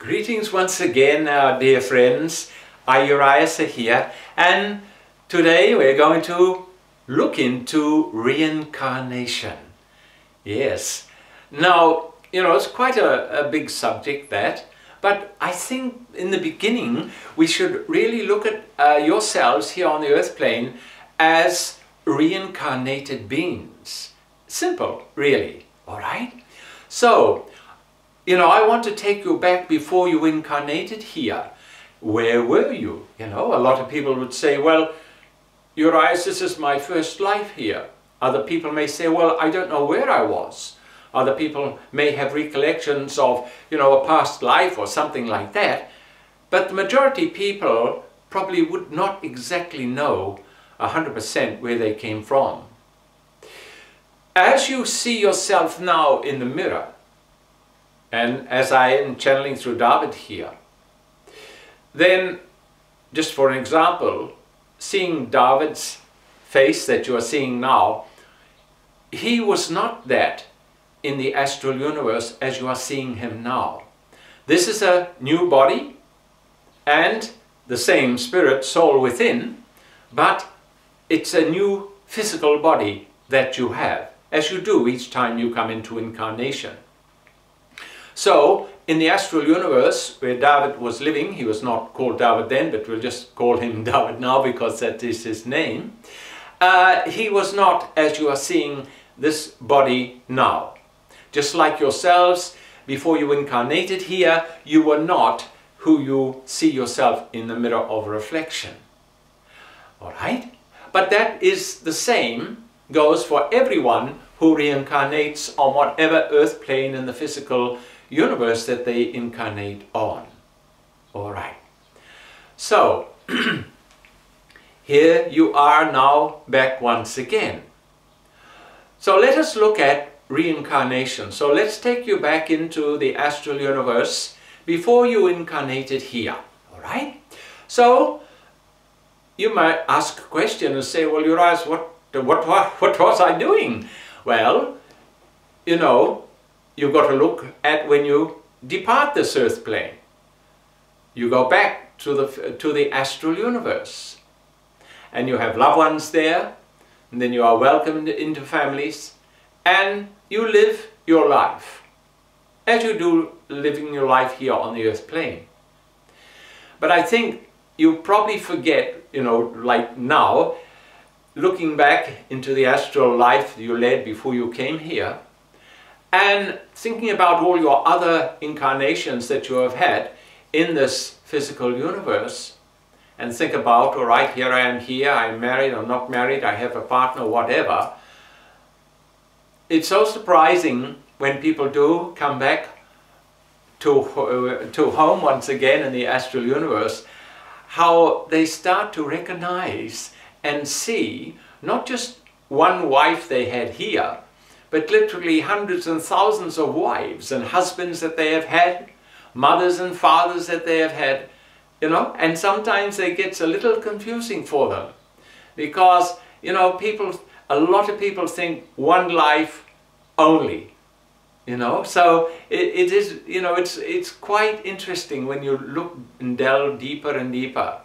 Greetings once again, our dear friends. Urius here, and today we're going to look into reincarnation. Yes. Now, it's quite a big subject that, but I think in the beginning we should really look at yourselves here on the earth plane as reincarnated beings. Simple, really. All right? So, I want to take you back before you incarnated here. Where were you? A lot of people would say, well, Urius, this is my first life here. Other people may say, well, I don't know where I was. Other people may have recollections of, a past life or something like that. But the majority of people probably would not exactly know 100% where they came from. As you see yourself now in the mirror, and as I am channeling through David here, then, just for an example, seeing David's face that you are seeing now, he was not that in the astral universe as you are seeing him now. This is a new body and the same spirit, soul within, but it's a new physical body that you have, as you do each time you come into incarnation. So, in the astral universe where David was living, he was not called David then, but we'll just call him David now because that is his name. He was not as you are seeing this body now. Just like yourselves, before you incarnated here, you were not who you see yourself in the mirror of reflection. Alright? But that is the same, goes for everyone who reincarnates on whatever earth plane in the physical universe that they incarnate on. Alright. So, here you are now back once again. So let us look at reincarnation. So let's take you back into the astral universe before you incarnated here. Alright? So, you might ask a question and say, well, Urius, what was I doing? Well, you've got to look at when you depart this earth plane. You go back to the astral universe. And you have loved ones there, and then you are welcomed into families, and you live your life, as you do living your life here on the earth plane. But I think you probably forget, like now, looking back into the astral life you led before you came here, and thinking about all your other incarnations that you have had in this physical universe, and think about, all right, here I am here, I'm married or not married, I have a partner, whatever. It's so surprising when people do come back to home once again in the astral universe, how they start to recognize and see not just one wife they had here, but literally hundreds and thousands of wives and husbands that they have had, mothers and fathers that they have had, and sometimes it gets a little confusing for them because, a lot of people think one life only, so it is, it's quite interesting when you look and delve deeper and deeper.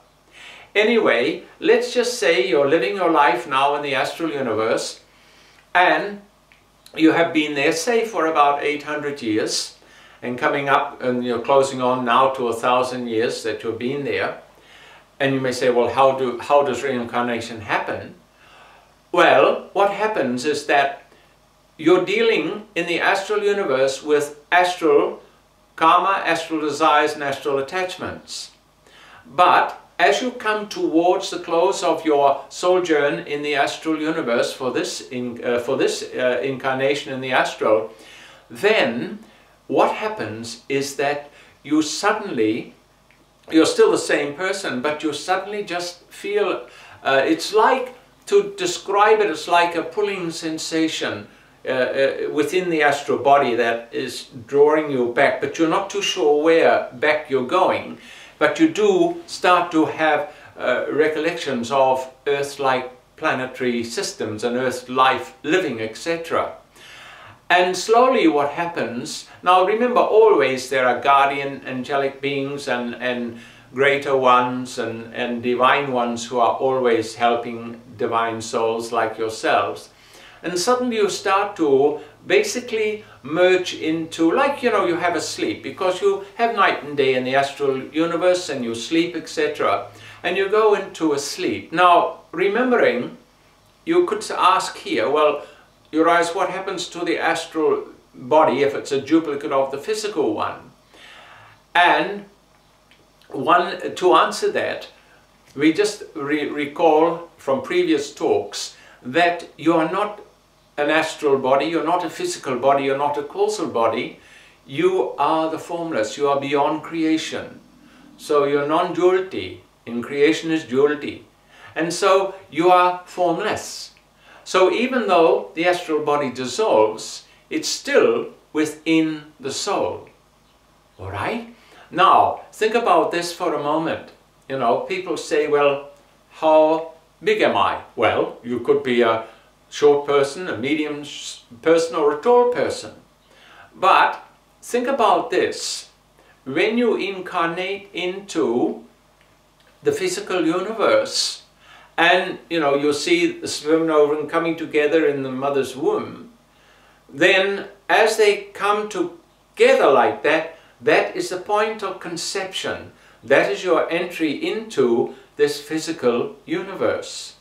Anyway, let's just say you're living your life now in the astral universe and you have been there, say, for about 800 years and coming up and you're closing on now to 1,000 years that you've been there. And you may say, well, how does reincarnation happen? Well, what happens is that you're dealing in the astral universe with astral karma, astral desires and astral attachments. But as you come towards the close of your sojourn in the astral universe for this incarnation in the astral, then what happens is that you're still the same person, but you suddenly just feel, it's like, to describe it, it's like a pulling sensation within the astral body that is drawing you back, but you're not too sure where back you're going. But you do start to have recollections of Earth-like planetary systems and Earth life living, etc. And slowly what happens, now remember, always there are guardian angelic beings and greater ones and divine ones who are always helping divine souls like yourselves. And suddenly you start to basically merge into, like, you know, you have a sleep, because you have night and day in the astral universe and you sleep, etc. And you go into a sleep. Now, remembering, you could ask here, well, Urius, what happens to the astral body if it's a duplicate of the physical one? And to answer that, we just recall from previous talks that you are not an astral body, you're not a physical body, you're not a causal body, you are the formless, you are beyond creation. So you're non-duality, in creation is duality. And so you are formless. So even though the astral body dissolves, it's still within the soul. All right? Now, think about this for a moment. You know, people say, well, how big am I? Well, you could be a short person, a medium person, or a tall person. But think about this. When you incarnate into the physical universe, and you know, you see the sperm and ovum coming together in the mother's womb, then as they come together like that, that is the point of conception. That is your entry into this physical universe.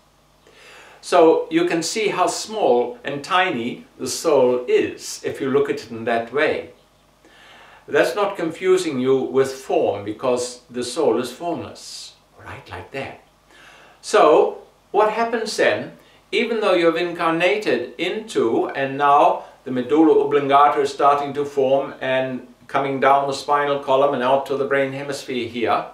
So you can see how small and tiny the soul is if you look at it in that way. That's not confusing you with form, because the soul is formless, right, like that. So what happens then, even though you've incarnated into, and now the medulla oblongata is starting to form and coming down the spinal column and out to the brain hemisphere here,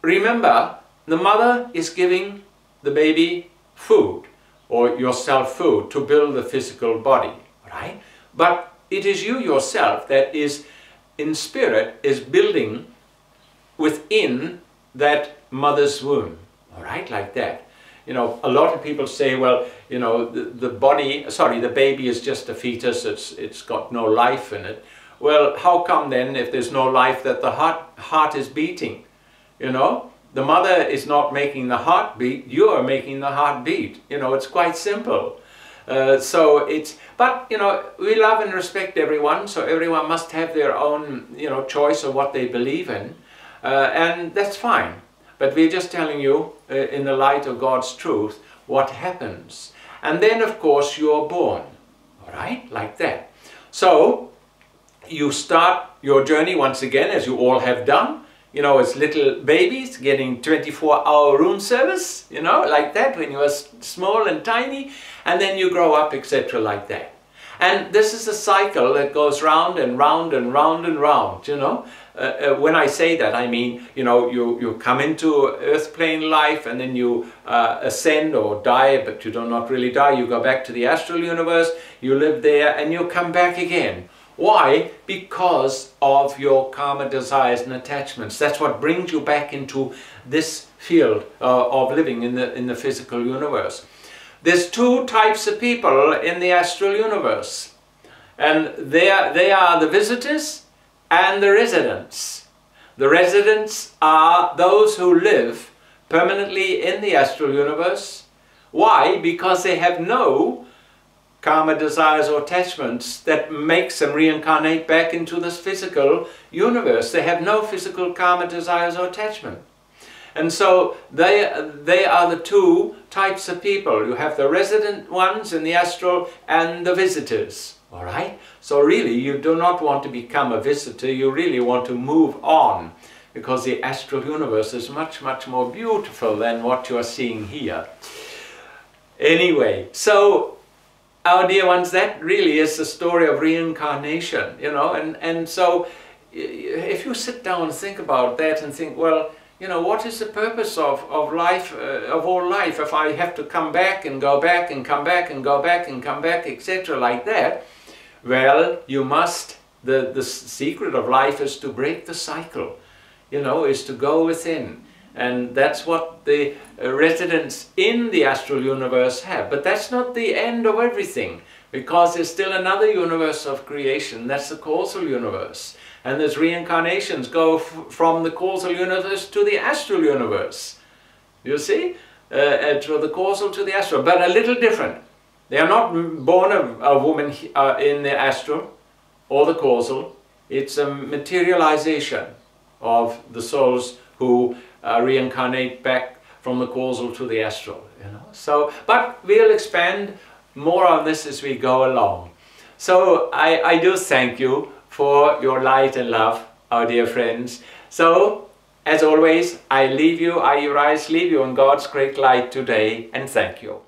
remember, the mother is giving the baby food, or yourself food, to build the physical body, right? But it is you yourself that is, in spirit, is building within that mother's womb, all right, like that. You know, a lot of people say, well, you know, the baby is just a fetus, it's got no life in it. Well, how come then, if there's no life, that the heart is beating, you know? The mother is not making the heart beat, you are making the heart beat. You know, it's quite simple. But you know, we love and respect everyone, so everyone must have their own, you know, choice of what they believe in, and that's fine. But we're just telling you, in the light of God's truth, what happens. And then, of course, you're born, all right, like that. So you start your journey once again, as you all have done. You know, as little babies getting 24-hour room service, you know, like that, when you are small and tiny, and then you grow up, etc., like that. And this is a cycle that goes round and round and round and round, you know. When I say that, I mean, you know, you come into earth plane life, and then you ascend or die, but you do not really die. You go back to the astral universe, you live there, and you come back again. Why? Because of your karma, desires and attachments. That's what brings you back into this field of living in the physical universe. There's two types of people in the astral universe, and they are the visitors and the residents. The residents are those who live permanently in the astral universe. Why? Because they have no karma, desires or attachments that makes them reincarnate back into this physical universe. They have no physical karma, desires or attachment. And so they are the two types of people. You have the resident ones in the astral and the visitors. All right? So really, you do not want to become a visitor. You really want to move on, because the astral universe is much, much more beautiful than what you are seeing here. Anyway, so our dear ones, that really is the story of reincarnation, you know, and so if you sit down and think about that and think, well, you know, what is the purpose of life, of all life, if I have to come back and go back and come back and go back and come back, etc., like that? Well, you must, the secret of life is to break the cycle, you know, is to go within. And that's what the residents in the astral universe have. But that's not the end of everything. because there's still another universe of creation, that's the causal universe. And those reincarnations go from the causal universe to the astral universe. You see? To the causal to the astral, but a little different. They are not born a woman in the astral or the causal. It's a materialization of the souls who reincarnate back from the causal to the astral. You know? So, but we'll expand more on this as we go along. So I do thank you for your light and love, our dear friends. So, as always, I leave you, I, Urius, leave you in God's great light today, and thank you.